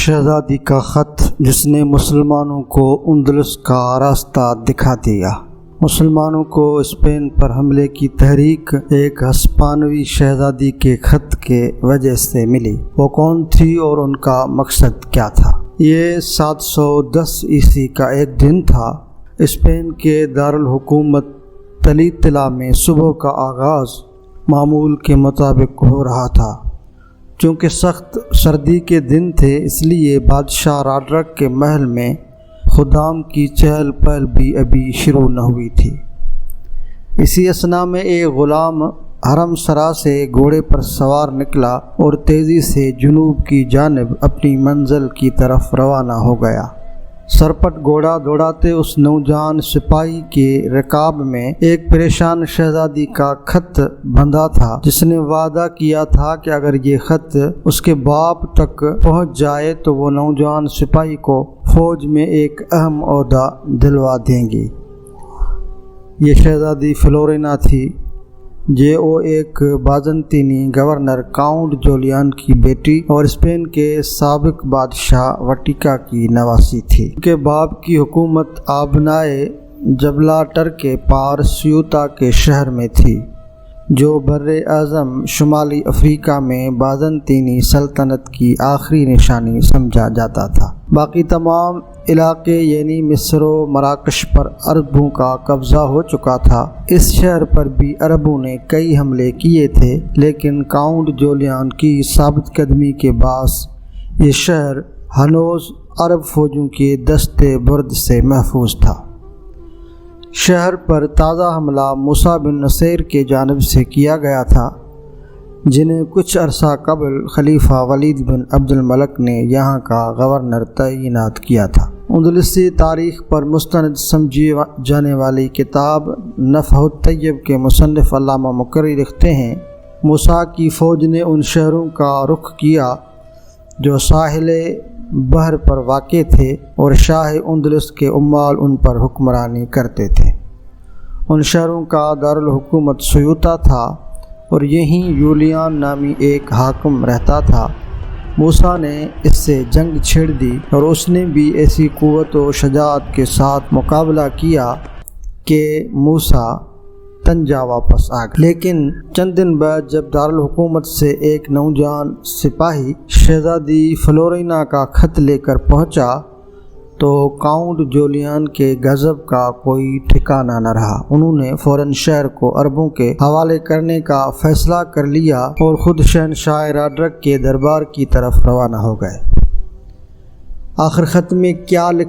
شہزادی کا خط جس نے مسلمانوں کو اندلس کا راستہ دکھا دیا۔ مسلمانوں کو اسپین پر حملے کی تحریک ایک ہسپانوی شہزادی کے خط کے وجہ سے ملی۔ وہ کون تھی اور ان کا مقصد کیا تھا؟ یہ 710 عیسوی کا ایک دن تھا۔ اسپین کے دارالحکومت تلیتلا میں صبح کا آغاز معمول کے مطابق ہو رہا تھا۔ چونکہ سخت سردی کے دن تھے اس لیے بادشاہ راڈرک کے محل میں خدام کی چہل پہل بھی ابھی شروع نہ ہوئی تھی۔ اسی اثنا میں ایک غلام حرم سرا سے گھوڑے پر سوار نکلا اور تیزی سے جنوب کی جانب اپنی منزل کی طرف روانہ ہو گیا۔ سرپٹ گھوڑا دوڑاتے اس نوجوان سپاہی کے رکاب میں ایک پریشان شہزادی کا خط بندھا تھا، جس نے وعدہ کیا تھا کہ اگر یہ خط اس کے باپ تک پہنچ جائے تو وہ نوجوان سپاہی کو فوج میں ایک اہم عہدہ دلوا دیں گی۔ یہ شہزادی فلورینا تھی، وہ ایک بازنطینی گورنر کاؤنٹ جولیان کی بیٹی اور اسپین کے سابق بادشاہ وٹیکا کی نواسی تھی۔ ان کے باپ کی حکومت آبنائے جبلاٹر کے پار سیوطا کے شہر میں تھی، جو بر اعظم شمالی افریقہ میں بازنطینی سلطنت کی آخری نشانی سمجھا جاتا تھا۔ باقی تمام علاقے یعنی مصر و مراکش پر عربوں کا قبضہ ہو چکا تھا۔ اس شہر پر بھی عربوں نے کئی حملے کیے تھے، لیکن کاؤنٹ جولیان کی ثابت قدمی کے باعث یہ شہر ہنوز عرب فوجوں کے دستے برد سے محفوظ تھا۔ شہر پر تازہ حملہ موسیٰ بن نصیر کی جانب سے کیا گیا تھا، جنہیں کچھ عرصہ قبل خلیفہ ولید بن عبد الملک نے یہاں کا گورنر تعینات کیا تھا۔ اندلسی تاریخ پر مستند سمجھی جانے والی کتاب نفح الطیب کے مصنف علامہ مقری لکھتے ہیں، موسیٰ کی فوج نے ان شہروں کا رخ کیا جو ساحل بحر پر واقع تھے اور شاہ اندلس کے عمال ان پر حکمرانی کرتے تھے۔ ان شہروں کا دارالحکومت سیوطا تھا اور یہیں یولیان نامی ایک حاکم رہتا تھا۔ موسیٰ نے اس سے جنگ چھیڑ دی اور اس نے بھی ایسی قوت و شجاعت کے ساتھ مقابلہ کیا کہ موسیٰ طنجہ واپس آ گیا۔ لیکن چند دن بعد جب دارالحکومت سے ایک نوجوان سپاہی شہزادی فلورینا کا خط لے کر پہنچا تو کاؤنٹ جولیان کے غضب کا کوئی ٹھکانہ نہ رہا۔ انہوں نے فوراً شہر کو عربوں کے حوالے کرنے کا فیصلہ کر لیا اور خود شہنشاہ راڈرک کے دربار کی طرف روانہ ہو گئے۔ آخر خط میں کیا